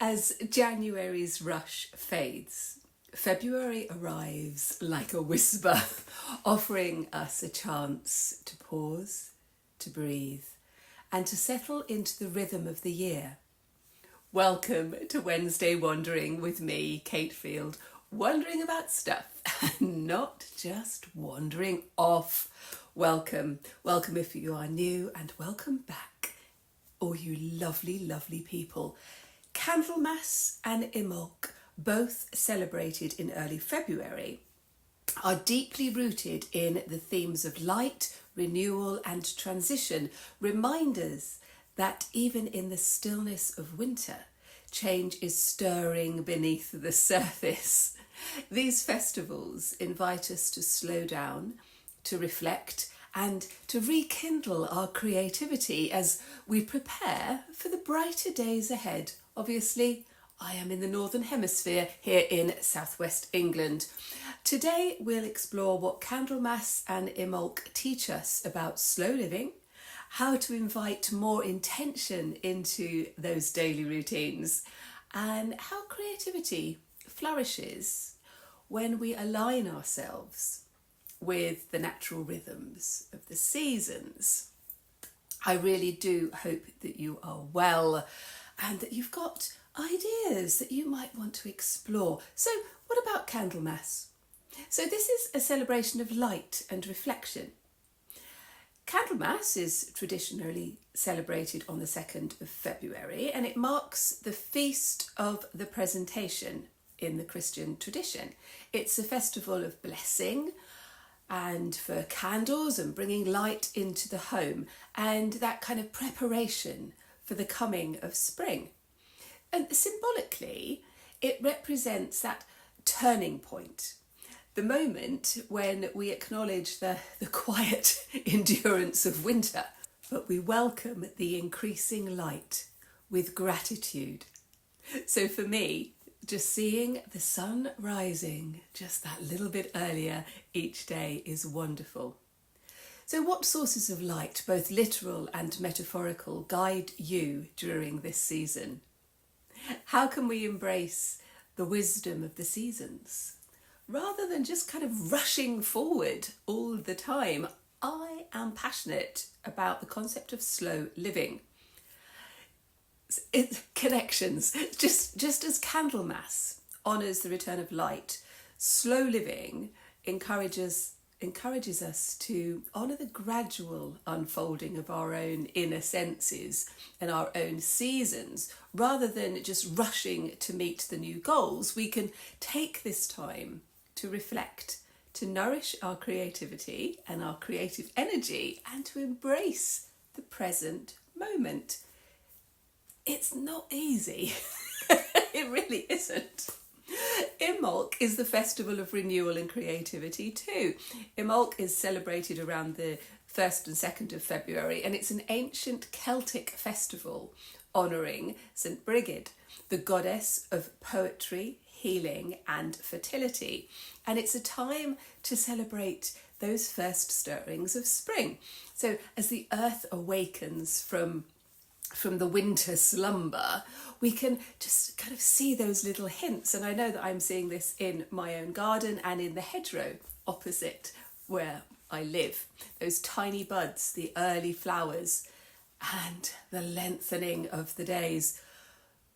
As January's rush fades, February arrives like a whisper, offering us a chance to pause, to breathe, and to settle into the rhythm of the year. Welcome to Wednesday Wandering with me, Kate Field, wondering about stuff and not just wandering off. Welcome if you are new, and welcome back, all you lovely, lovely people. Candlemas and Imbolc, both celebrated in early February, are deeply rooted in the themes of light, renewal and transition, reminders that even in the stillness of winter, change is stirring beneath the surface. These festivals invite us to slow down, to reflect and to rekindle our creativity as we prepare for the brighter days ahead. Obviously, I am in the Northern Hemisphere here in southwest England. Today we'll explore what Candlemas and Imbolc teach us about slow living, how to invite more intention into those daily routines, and how creativity flourishes when we align ourselves with the natural rhythms of the seasons. I really do hope that you are well and that you've got ideas that you might want to explore. So what about Candlemas? So this is a celebration of light and reflection. Candlemas is traditionally celebrated on the 2nd of February, and it marks the feast of the presentation in the Christian tradition. It's a festival of blessing and for candles and bringing light into the home, and that kind of preparation for the coming of spring. And symbolically, it represents that turning point, the moment when we acknowledge the quiet endurance of winter, but we welcome the increasing light with gratitude. So for me, just seeing the sun rising just that little bit earlier each day is wonderful. So what sources of light, both literal and metaphorical, guide you during this season? How can we embrace the wisdom of the seasons? Rather than just kind of rushing forward all the time, I am passionate about the concept of slow living. Connections. Just as Candlemas honours the return of light, slow living encourages us to honour the gradual unfolding of our own inner senses and our own seasons. Rather than just rushing to meet the new goals, we can take this time to reflect, to nourish our creativity and our creative energy, and to embrace the present moment. It's not easy. It really isn't. Imbolc is the festival of renewal and creativity too. Imbolc is celebrated around the 1st and 2nd of February, and it's an ancient Celtic festival honouring St. Brigid, the goddess of poetry, healing and fertility. And it's a time to celebrate those first stirrings of spring. So as the earth awakens from the winter slumber, we can just kind of see those little hints. And I know that I'm seeing this in my own garden and in the hedgerow opposite where I live. Those tiny buds, the early flowers, and the lengthening of the days.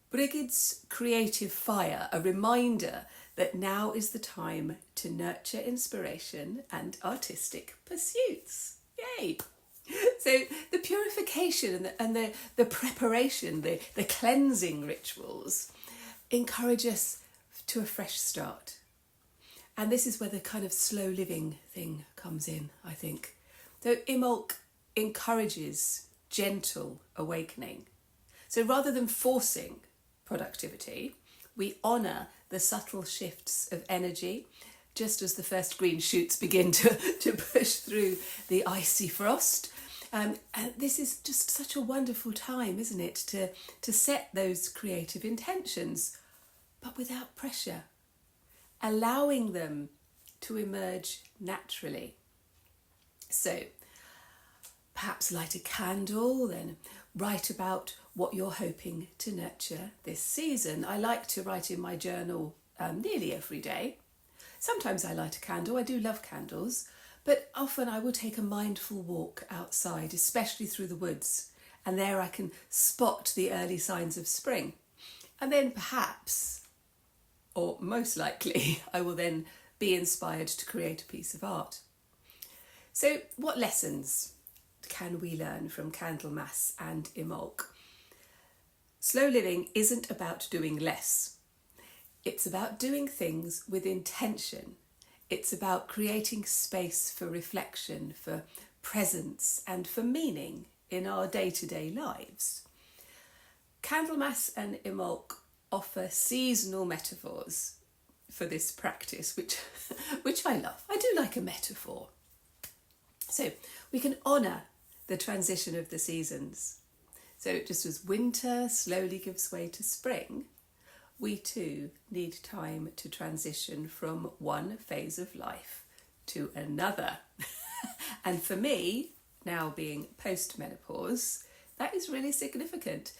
Brigid's creative fire, a reminder that now is the time to nurture inspiration and artistic pursuits. Yay! So the purification and the preparation, the cleansing rituals encourage us to a fresh start. And this is where the kind of slow living thing comes in, I think. So Imbolc encourages gentle awakening. So rather than forcing productivity, we honour the subtle shifts of energy, just as the first green shoots begin to push through the icy frost. And this is just such a wonderful time, isn't it, to set those creative intentions, but without pressure, allowing them to emerge naturally. So perhaps light a candle, then write about what you're hoping to nurture this season. I like to write in my journal nearly every day. Sometimes I light a candle. I do love candles, but often I will take a mindful walk outside, especially through the woods, and there I can spot the early signs of spring. And then perhaps, or most likely, I will then be inspired to create a piece of art. So what lessons can we learn from Candlemas and Imbolc? Slow living isn't about doing less. It's about doing things with intention. It's about creating space for reflection, for presence, and for meaning in our day-to-day lives. Candlemas and Imbolc offer seasonal metaphors for this practice, which I love. I do like a metaphor. So we can honour the transition of the seasons. So just as winter slowly gives way to spring, we too need time to transition from one phase of life to another. And for me, now being post-menopause, that is really significant.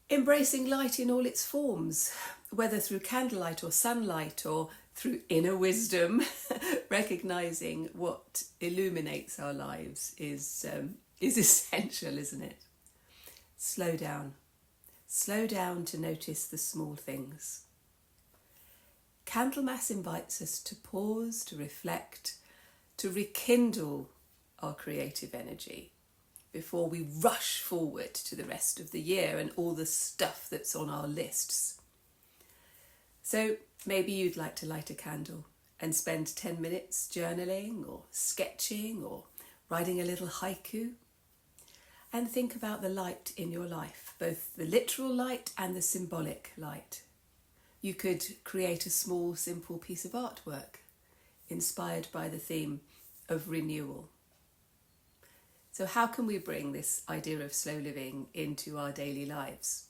Embracing light in all its forms, whether through candlelight or sunlight or through inner wisdom, recognising what illuminates our lives is essential, isn't it? Slow down. Slow down to notice the small things. Candlemas invites us to pause, to reflect, to rekindle our creative energy before we rush forward to the rest of the year and all the stuff that's on our lists. So maybe you'd like to light a candle and spend 10 minutes journaling or sketching or writing a little haiku. And think about the light in your life, both the literal light and the symbolic light. You could create a small, simple piece of artwork inspired by the theme of renewal. So how can we bring this idea of slow living into our daily lives?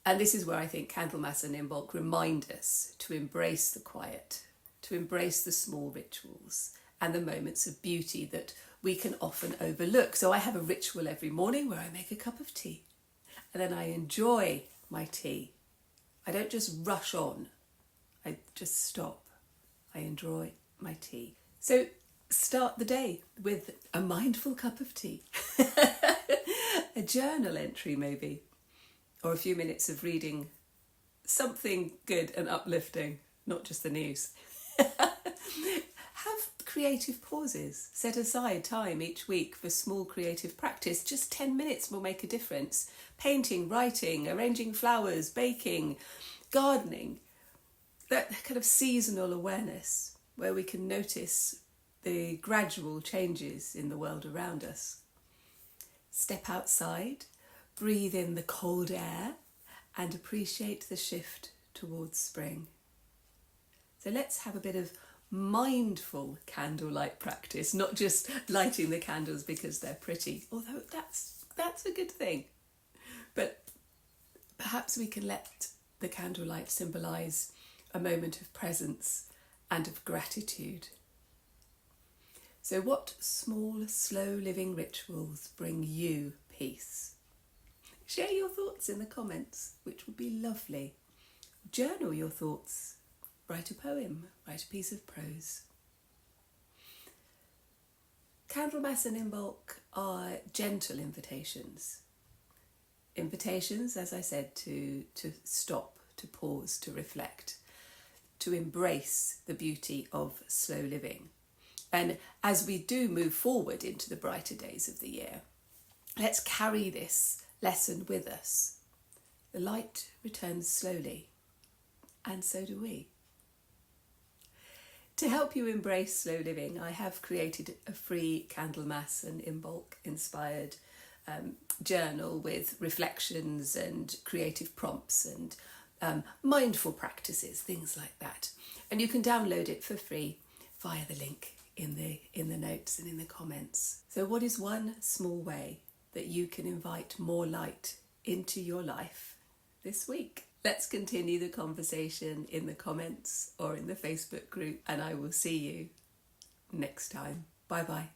And this is where I think Candlemas and Imbolc remind us to embrace the quiet, to embrace the small rituals and the moments of beauty that we can often overlook. So I have a ritual every morning where I make a cup of tea and then I enjoy my tea. I don't just rush on, I just stop. I enjoy my tea. So start the day with a mindful cup of tea, a journal entry maybe, or a few minutes of reading something good and uplifting, not just the news. Have creative pauses. Set aside time each week for small creative practice. Just 10 minutes will make a difference. Painting, writing, arranging flowers, baking, gardening. That kind of seasonal awareness where we can notice the gradual changes in the world around us. Step outside, breathe in the cold air and appreciate the shift towards spring. So let's have a bit of mindful candlelight practice, not just lighting the candles because they're pretty, although that's a good thing. But perhaps we can let the candlelight symbolise a moment of presence and of gratitude. So what small, slow living rituals bring you peace? Share your thoughts in the comments, which would be lovely. Journal your thoughts. Write a poem, write a piece of prose. Candlemas and Imbolc are gentle invitations. Invitations, as I said, to stop, to pause, to reflect, to embrace the beauty of slow living. And as we do move forward into the brighter days of the year, let's carry this lesson with us. The light returns slowly, and so do we. To help you embrace slow living, I have created a free Candlemas and Imbolc inspired journal with reflections and creative prompts and mindful practices, things like that. And you can download it for free via the link in the notes and in the comments. So what is one small way that you can invite more light into your life this week? Let's continue the conversation in the comments or in the Facebook group, and I will see you next time. Bye bye.